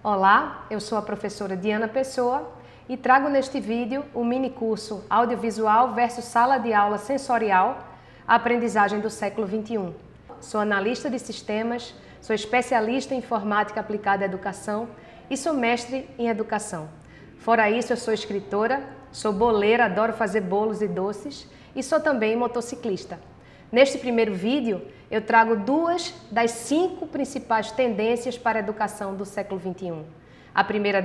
Olá, eu sou a professora Diana Pessoa e trago neste vídeo o mini curso Audiovisual versus Sala de Aula Sensorial, a aprendizagem do século XXI. Sou analista de sistemas, sou especialista em informática aplicada à educação e sou mestre em educação. Fora isso, eu sou escritora, sou boleira, adoro fazer bolos e doces e sou também motociclista. Neste primeiro vídeo, eu trago 2 das 5 principais tendências para a educação do século XXI. A primeira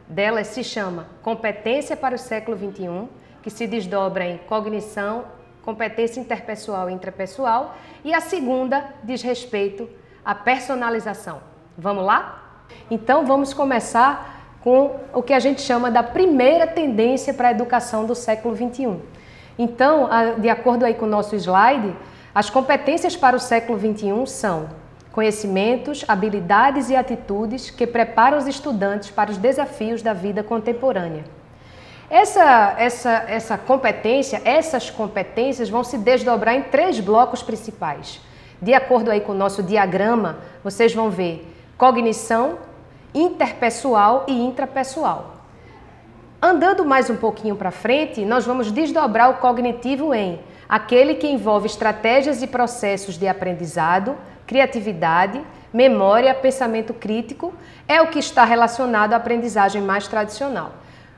delas se chama Competência para o século XXI, que se desdobra em cognição, competência interpessoal e intrapessoal, e a segunda diz respeito à personalização. Vamos lá? Então vamos começar com o que a gente chama da primeira tendência para a educação do século XXI. Então, de acordo aí com o nosso slide, as competências para o século XXI são conhecimentos, habilidades e atitudes que preparam os estudantes para os desafios da vida contemporânea. Essas competências vão se desdobrar em 3 blocos principais. De acordo aí com o nosso diagrama, vocês vão ver cognição, interpessoal e intrapessoal. Andando mais um pouquinho para frente, nós vamos desdobrar o cognitivo em aquele que envolve estratégias e processos de aprendizado, criatividade, memória, pensamento crítico, é o que está relacionado à aprendizagem mais tradicional.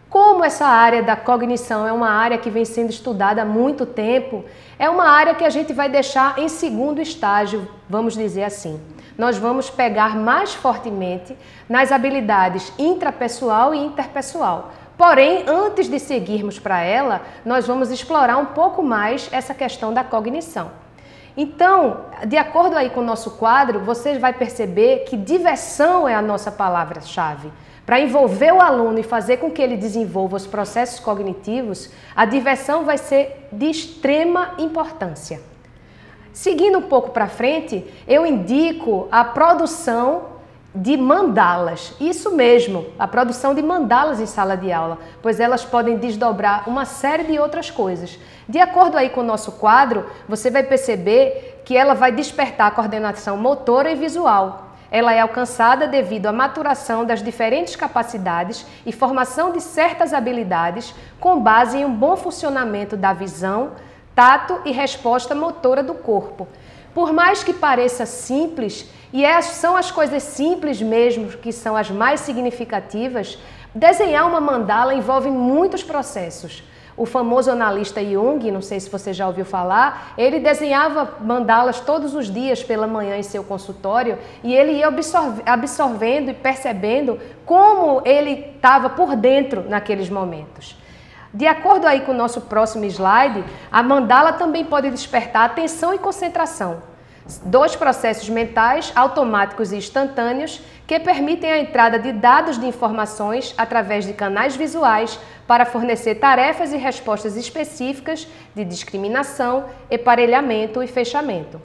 Como essa área da cognição é uma área que vem sendo estudada há muito tempo, é uma área que a gente vai deixar em segundo estágio, vamos dizer assim. Nós vamos pegar mais fortemente nas habilidades intrapessoal e interpessoal. Porém, antes de seguirmos para ela, nós vamos explorar um pouco mais essa questão da cognição. Então, de acordo aí com o nosso quadro, você vai perceber que diversão é a nossa palavra-chave. Para envolver o aluno e fazer com que ele desenvolva os processos cognitivos, a diversão vai ser de extrema importância. Seguindo um pouco para frente, eu indico a produção de mandalas, isso mesmo, a produção de mandalas em sala de aula, pois elas podem desdobrar uma série de outras coisas. De acordo aí com o nosso quadro, você vai perceber que ela vai despertar a coordenação motora e visual. Ela é alcançada devido à maturação das diferentes capacidades e formação de certas habilidades com base em um bom funcionamento da visão, tato e resposta motora do corpo. Por mais que pareça simples, e são as coisas simples mesmo que são as mais significativas, desenhar uma mandala envolve muitos processos. O famoso analista Jung, não sei se você já ouviu falar, ele desenhava mandalas todos os dias pela manhã em seu consultório e ele ia absorvendo e percebendo como ele estava por dentro naqueles momentos. De acordo aí com o nosso próximo slide, a mandala também pode despertar atenção e concentração. 2 processos mentais automáticos e instantâneos que permitem a entrada de dados de informações através de canais visuais para fornecer tarefas e respostas específicas de discriminação, emparelhamento e fechamento.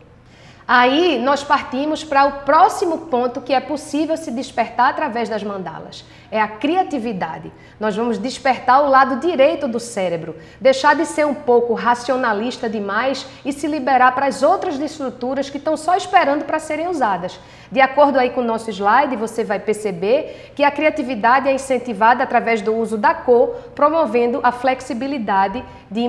Aí nós partimos para o próximo ponto que é possível se despertar através das mandalas. É a criatividade. Nós vamos despertar o lado direito do cérebro, deixar de ser um pouco racionalista demais e se liberar para as outras estruturas que estão só esperando para serem usadas. De acordo aí com o nosso slide, você vai perceber que a criatividade é incentivada através do uso da cor, promovendo a flexibilidade da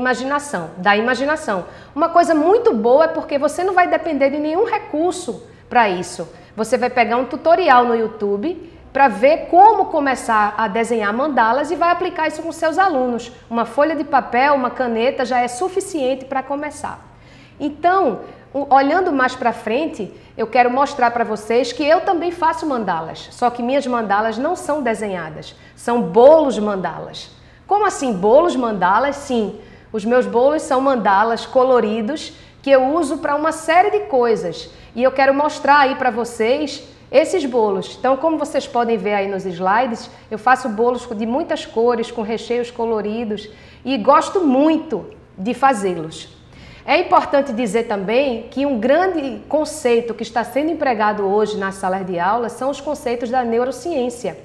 imaginação. Uma coisa muito boa é porque você não vai depender de nenhum recurso para isso. Você vai pegar um tutorial no YouTube para ver como começar a desenhar mandalas e vai aplicar isso com seus alunos. Uma folha de papel, uma caneta já é suficiente para começar. Então, olhando mais para frente, eu quero mostrar para vocês que eu também faço mandalas, só que minhas mandalas não são desenhadas, são bolos mandalas. Como assim bolos mandalas? Sim, os meus bolos são mandalas coloridos que eu uso para uma série de coisas e eu quero mostrar aí para vocês esses bolos. Então, como vocês podem ver aí nos slides, eu faço bolos de muitas cores, com recheios coloridos e gosto muito de fazê-los. É importante dizer também que um grande conceito que está sendo empregado hoje nas salas de aula são os conceitos da neurociência.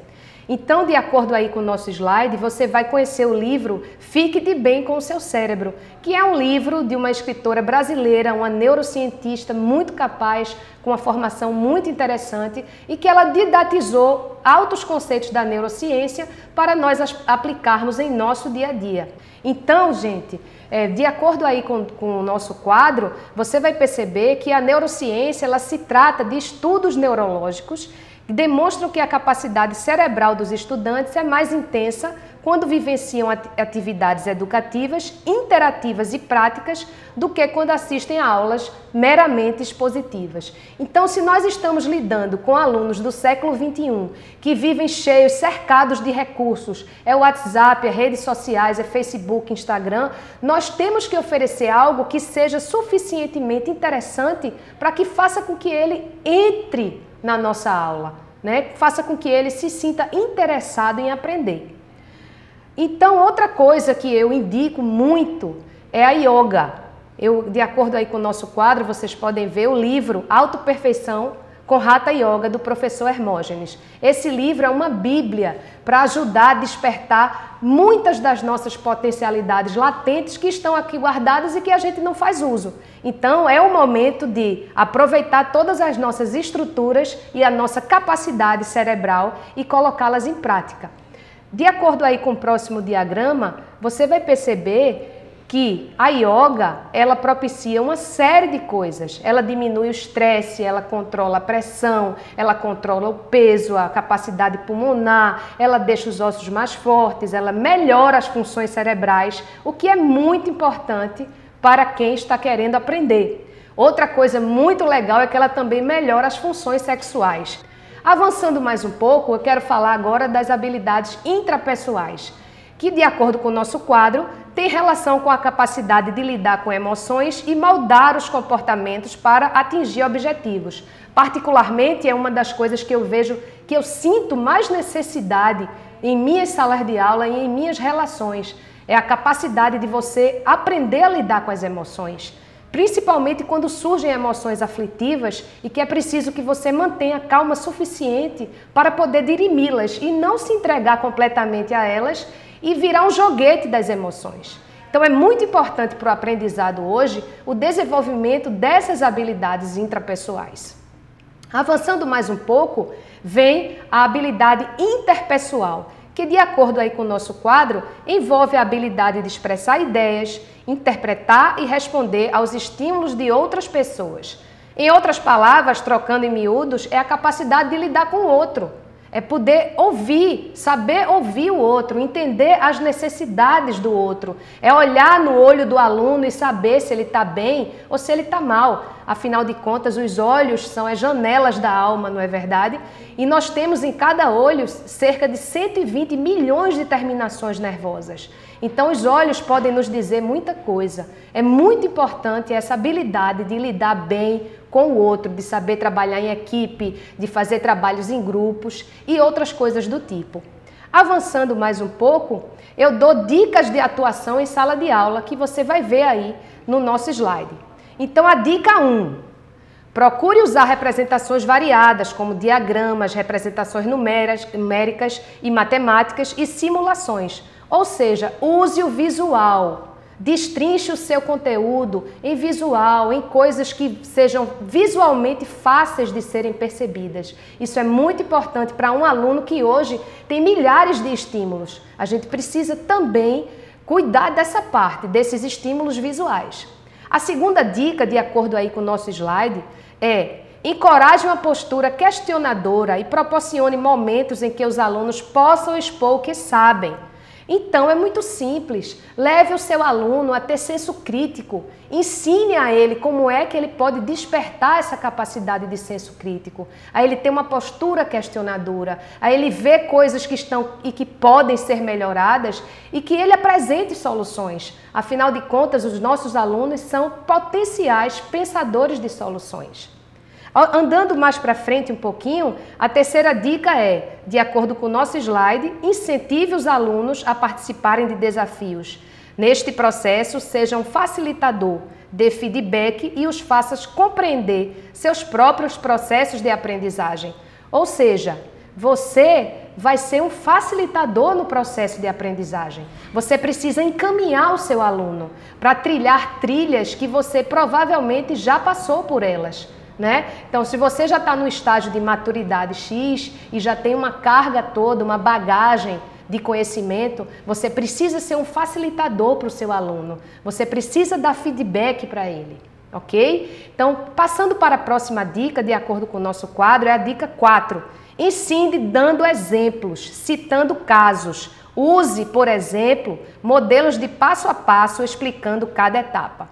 Então, de acordo aí com o nosso slide, você vai conhecer o livro Fique de Bem com o Seu Cérebro, que é um livro de uma escritora brasileira, uma neurocientista muito capaz, com uma formação muito interessante e que ela didatizou altos conceitos da neurociência para nós aplicarmos em nosso dia a dia. Então, gente, de acordo aí com o nosso quadro, você vai perceber que a neurociência ela se trata de estudos neurológicos que demonstram que a capacidade cerebral dos estudantes é mais intensa quando vivenciam atividades educativas, interativas e práticas do que quando assistem a aulas meramente expositivas. Então, se nós estamos lidando com alunos do século XXI que vivem cheios, cercados de recursos, é o WhatsApp, é redes sociais, é Facebook, Instagram, nós temos que oferecer algo que seja suficientemente interessante para que faça com que ele entre na nossa aula, né? Faça com que ele se sinta interessado em aprender. Então, outra coisa que eu indico muito é a yoga. De acordo aí com o nosso quadro, vocês podem ver o livro Autoperfeição com Hatha Yoga, do professor Hermógenes. Esse livro é uma bíblia para ajudar a despertar muitas das nossas potencialidades latentes que estão aqui guardadas e que a gente não faz uso. Então, é o momento de aproveitar todas as nossas estruturas e a nossa capacidade cerebral e colocá-las em prática. De acordo aí com o próximo diagrama, você vai perceber que a yoga, ela propicia uma série de coisas. Ela diminui o estresse, ela controla a pressão, ela controla o peso, a capacidade pulmonar, ela deixa os ossos mais fortes, ela melhora as funções cerebrais, o que é muito importante para quem está querendo aprender. Outra coisa muito legal é que ela também melhora as funções sexuais. Avançando mais um pouco, eu quero falar agora das habilidades intrapessoais, que, de acordo com o nosso quadro, tem relação com a capacidade de lidar com emoções e moldar os comportamentos para atingir objetivos. Particularmente, é uma das coisas que eu vejo, que eu sinto mais necessidade em minhas salas de aula e em minhas relações. É a capacidade de você aprender a lidar com as emoções. Principalmente quando surgem emoções aflitivas e que é preciso que você mantenha calma suficiente para poder dirimi-las e não se entregar completamente a elas e virar um joguete das emoções. Então é muito importante para o aprendizado hoje o desenvolvimento dessas habilidades intrapessoais. Avançando mais um pouco, vem a habilidade interpessoal, que, de acordo aí com o nosso quadro, envolve a habilidade de expressar ideias, interpretar e responder aos estímulos de outras pessoas. Em outras palavras, trocando em miúdos, é a capacidade de lidar com o outro. É poder ouvir, saber ouvir o outro, entender as necessidades do outro. É olhar no olho do aluno e saber se ele está bem ou se ele está mal. Afinal de contas, os olhos são as janelas da alma, não é verdade? E nós temos em cada olho cerca de 120 milhões de terminações nervosas. Então, os olhos podem nos dizer muita coisa. É muito importante essa habilidade de lidar bem com o outro, de saber trabalhar em equipe, de fazer trabalhos em grupos e outras coisas do tipo. Avançando mais um pouco, eu dou dicas de atuação em sala de aula que você vai ver aí no nosso slide. Então, a dica 1, procure usar representações variadas, como diagramas, representações numéricas e matemáticas e simulações. Ou seja, use o visual. Destrinche o seu conteúdo em visual, em coisas que sejam visualmente fáceis de serem percebidas. Isso é muito importante para um aluno que hoje tem milhares de estímulos. A gente precisa também cuidar dessa parte, desses estímulos visuais. A segunda dica, de acordo aí com o nosso slide, é: encoraje uma postura questionadora e proporcione momentos em que os alunos possam expor o que sabem. Então, é muito simples. Leve o seu aluno a ter senso crítico. Ensine a ele como é que ele pode despertar essa capacidade de senso crítico. A ele ter uma postura questionadora. A ele ver coisas que estão e que podem ser melhoradas e que ele apresente soluções. Afinal de contas, os nossos alunos são potenciais pensadores de soluções. Andando mais para frente um pouquinho, a terceira dica é, de acordo com o nosso slide, incentive os alunos a participarem de desafios. Neste processo, seja um facilitador, dê feedback e os faça compreender seus próprios processos de aprendizagem. Ou seja, você vai ser um facilitador no processo de aprendizagem. Você precisa encaminhar o seu aluno para trilhar trilhas que você provavelmente já passou por elas, né? Então, se você já está no estágio de maturidade X e já tem uma carga toda, uma bagagem de conhecimento, você precisa ser um facilitador para o seu aluno. Você precisa dar feedback para ele, ok? Então, passando para a próxima dica, de acordo com o nosso quadro, é a dica 4. Ensine dando exemplos, citando casos. Use, por exemplo, modelos de passo a passo explicando cada etapa.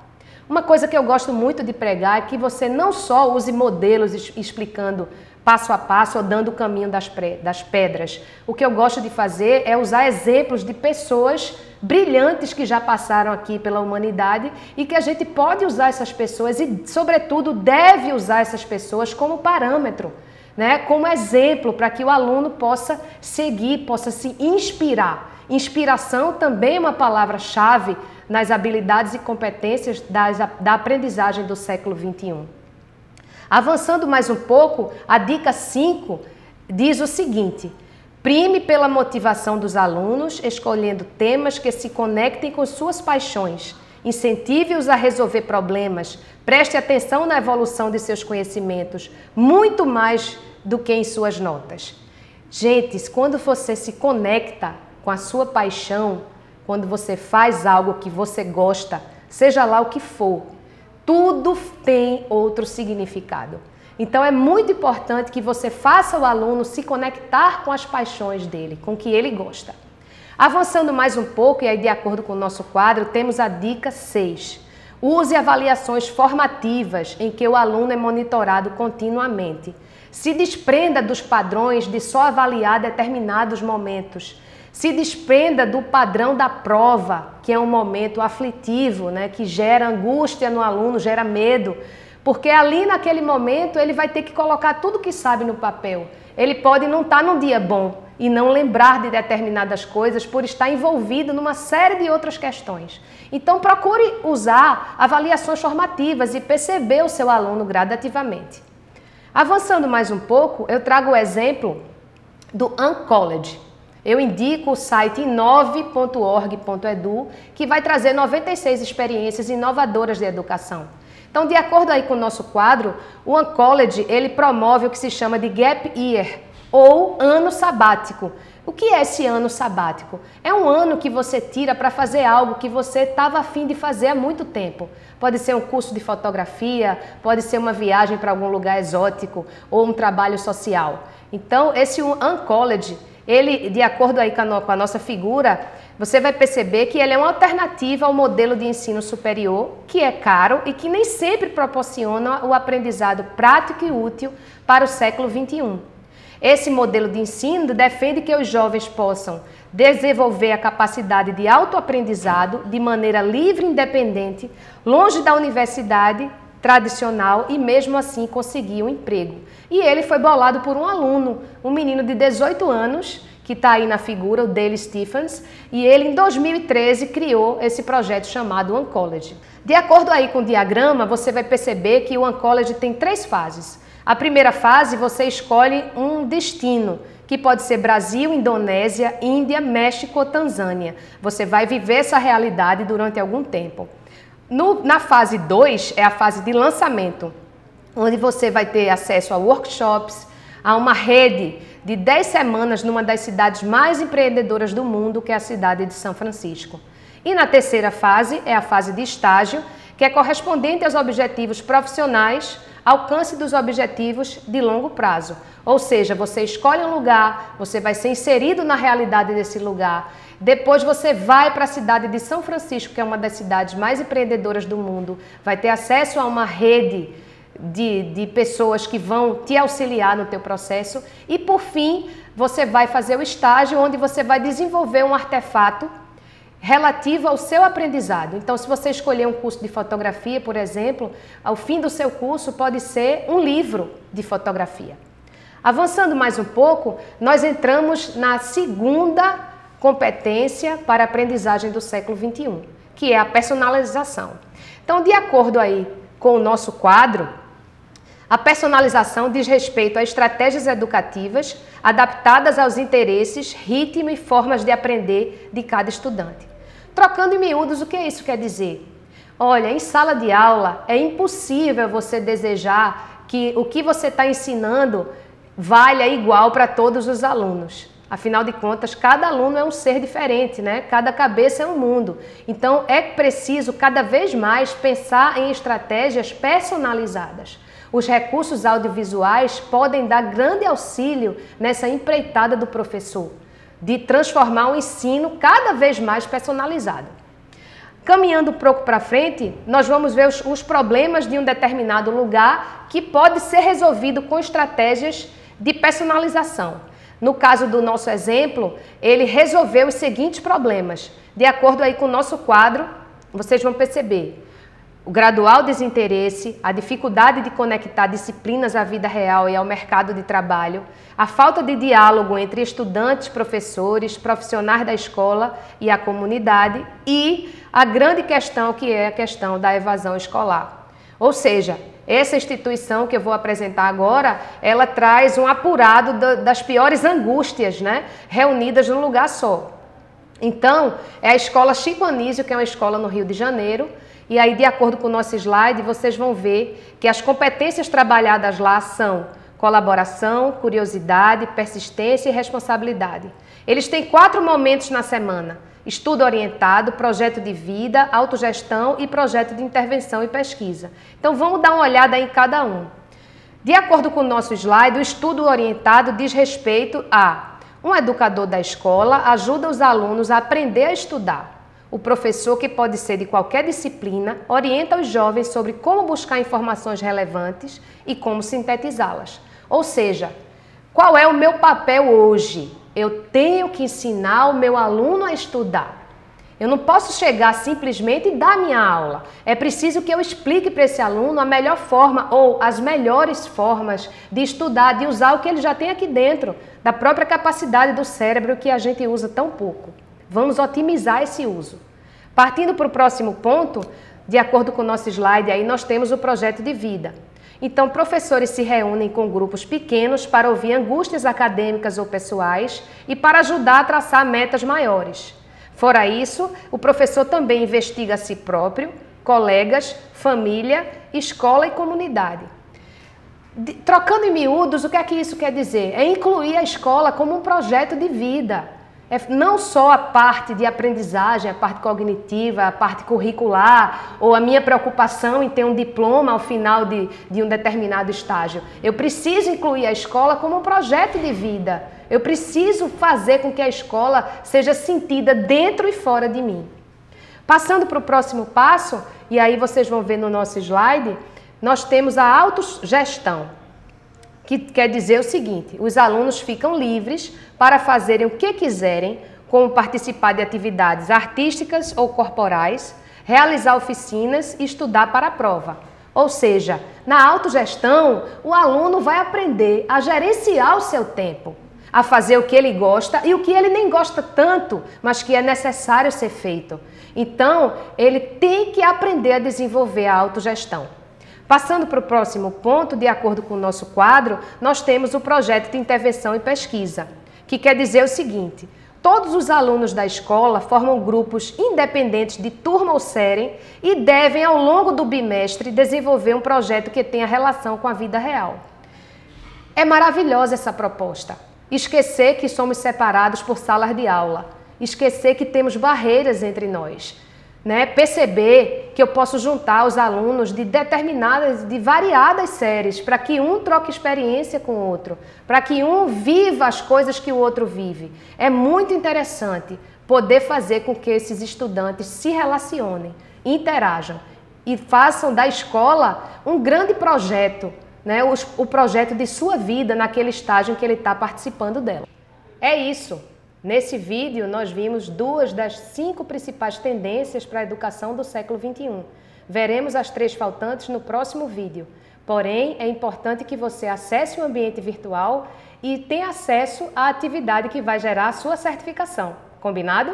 Uma coisa que eu gosto muito de pregar é que você não só use modelos explicando passo a passo ou dando o caminho das pedras. O que eu gosto de fazer é usar exemplos de pessoas brilhantes que já passaram aqui pela humanidade e que a gente pode usar essas pessoas e, sobretudo, deve usar essas pessoas como parâmetro, né? Como exemplo para que o aluno possa seguir, possa se inspirar. Inspiração também é uma palavra-chave nas habilidades e competências da aprendizagem do século XXI. Avançando mais um pouco, a dica 5 diz o seguinte: prime pela motivação dos alunos, escolhendo temas que se conectem com suas paixões. Incentive-os a resolver problemas, preste atenção na evolução de seus conhecimentos, muito mais do que em suas notas. Gente, quando você se conecta com a sua paixão, quando você faz algo que você gosta, seja lá o que for, tudo tem outro significado. Então é muito importante que você faça o aluno se conectar com as paixões dele, com o que ele gosta. Avançando mais um pouco, e aí de acordo com o nosso quadro, temos a dica 6. Use avaliações formativas em que o aluno é monitorado continuamente. Se desprenda dos padrões de só avaliar determinados momentos. Se desprenda do padrão da prova, que é um momento aflitivo, né, que gera angústia no aluno, gera medo, porque ali naquele momento ele vai ter que colocar tudo que sabe no papel. Ele pode não estar num dia bom e não lembrar de determinadas coisas por estar envolvido numa série de outras questões. Então procure usar avaliações formativas e perceber o seu aluno gradativamente. Avançando mais um pouco, eu trago o exemplo do Uncollege. Eu indico o site inove.org.edu, que vai trazer 96 experiências inovadoras de educação. Então, de acordo aí com o nosso quadro, o Uncollege, ele promove o que se chama de Gap Year, ou ano sabático. O que é esse ano sabático? É um ano que você tira para fazer algo que você estava a fim de fazer há muito tempo. Pode ser um curso de fotografia, pode ser uma viagem para algum lugar exótico ou um trabalho social. Então, esse Uncollege, ele, de acordo aí com a nossa figura, você vai perceber que ele é uma alternativa ao modelo de ensino superior, que é caro e que nem sempre proporciona o aprendizado prático e útil para o século XXI. Esse modelo de ensino defende que os jovens possam desenvolver a capacidade de autoaprendizado de maneira livre e independente, longe da universidade tradicional e mesmo assim conseguir um emprego. E ele foi bolado por um aluno, um menino de 18 anos, que está aí na figura, o Dale Stephens, e ele em 2013 criou esse projeto chamado Uncollege. De acordo aí com o diagrama, você vai perceber que o Uncollege tem 3 fases. A primeira fase, você escolhe um destino, que pode ser Brasil, Indonésia, Índia, México ou Tanzânia. Você vai viver essa realidade durante algum tempo. Na fase 2 é a fase de lançamento, onde você vai ter acesso a workshops, a uma rede de 10 semanas numa das cidades mais empreendedoras do mundo, que é a cidade de São Francisco. E na terceira fase é a fase de estágio, que é correspondente aos objetivos profissionais, alcance dos objetivos de longo prazo. Ou seja, você escolhe um lugar, você vai ser inserido na realidade desse lugar. Depois você vai para a cidade de São Francisco, que é uma das cidades mais empreendedoras do mundo, vai ter acesso a uma rede de pessoas que vão te auxiliar no teu processo. E por fim, você vai fazer o estágio, onde você vai desenvolver um artefato relativo ao seu aprendizado. Então, se você escolher um curso de fotografia, por exemplo, ao fim do seu curso pode ser um livro de fotografia. Avançando mais um pouco, nós entramos na segunda competência para a aprendizagem do século XXI, que é a personalização. Então, de acordo aí com o nosso quadro, A personalização diz respeito a estratégias educativas adaptadas aos interesses, ritmo e formas de aprender de cada estudante. Trocando em miúdos, o que isso quer dizer? Olha, em sala de aula é impossível você desejar que o que você está ensinando valha igual para todos os alunos. Afinal de contas, cada aluno é um ser diferente, né? Cada cabeça é um mundo. Então, é preciso cada vez mais pensar em estratégias personalizadas. Os recursos audiovisuais podem dar grande auxílio nessa empreitada do professor, de transformar o ensino cada vez mais personalizado. Caminhando um pouco para frente, nós vamos ver os problemas de um determinado lugar que pode ser resolvido com estratégias de personalização. No caso do nosso exemplo, ele resolveu os seguintes problemas. De acordo aí com o nosso quadro, vocês vão perceber o gradual desinteresse, a dificuldade de conectar disciplinas à vida real e ao mercado de trabalho, a falta de diálogo entre estudantes, professores, profissionais da escola e a comunidade e a grande questão que é a questão da evasão escolar. Ou seja, essa instituição que eu vou apresentar agora, ela traz um apurado das piores angústias, né, reunidas num lugar só. Então, é a escola Chico Anísio, que é uma escola no Rio de Janeiro, e aí, de acordo com o nosso slide, vocês vão ver que as competências trabalhadas lá são colaboração, curiosidade, persistência e responsabilidade. Eles têm 4 momentos na semana: estudo orientado, projeto de vida, autogestão e projeto de intervenção e pesquisa. Então vamos dar uma olhada em cada um. De acordo com o nosso slide, o estudo orientado diz respeito a um educador da escola ajuda os alunos a aprender a estudar. O professor, que pode ser de qualquer disciplina, orienta os jovens sobre como buscar informações relevantes e como sintetizá-las. Ou seja, qual é o meu papel hoje? Eu tenho que ensinar o meu aluno a estudar. Eu não posso chegar simplesmente e dar minha aula. É preciso que eu explique para esse aluno a melhor forma ou as melhores formas de estudar, de usar o que ele já tem aqui dentro, da própria capacidade do cérebro que a gente usa tão pouco. Vamos otimizar esse uso. Partindo para o próximo ponto, de acordo com o nosso slide, aí nós temos o projeto de vida. Então, professores se reúnem com grupos pequenos para ouvir angústias acadêmicas ou pessoais e para ajudar a traçar metas maiores. Fora isso, o professor também investiga a si próprio, colegas, família, escola e comunidade. Trocando em miúdos, o que é que isso quer dizer? É incluir a escola como um projeto de vida. Não só a parte de aprendizagem, a parte cognitiva, a parte curricular, ou a minha preocupação em ter um diploma ao final de um determinado estágio. Eu preciso incluir a escola como um projeto de vida. Eu preciso fazer com que a escola seja sentida dentro e fora de mim. Passando para o próximo passo, e aí vocês vão ver no nosso slide, nós temos a autogestão, que quer dizer o seguinte: os alunos ficam livres para fazerem o que quiserem, como participar de atividades artísticas ou corporais, realizar oficinas e estudar para a prova. Ou seja, na autogestão, o aluno vai aprender a gerenciar o seu tempo, a fazer o que ele gosta e o que ele nem gosta tanto, mas que é necessário ser feito. Então, ele tem que aprender a desenvolver a autogestão. Passando para o próximo ponto, de acordo com o nosso quadro, nós temos o projeto de intervenção e pesquisa, que quer dizer o seguinte: todos os alunos da escola formam grupos independentes de turma ou série e devem, ao longo do bimestre, desenvolver um projeto que tenha relação com a vida real. É maravilhosa essa proposta. Esquecer que somos separados por salas de aula, esquecer que temos barreiras entre nós. Perceber que eu posso juntar os alunos de variadas séries para que um troque experiência com o outro, para que um viva as coisas que o outro vive. É muito interessante poder fazer com que esses estudantes se relacionem, interajam e façam da escola um grande projeto, o projeto de sua vida naquele estágio em que ele está participando dela. É isso. Nesse vídeo, nós vimos 2 das 5 principais tendências para a educação do século XXI. Veremos as 3 faltantes no próximo vídeo. Porém, é importante que você acesse o ambiente virtual e tenha acesso à atividade que vai gerar a sua certificação. Combinado?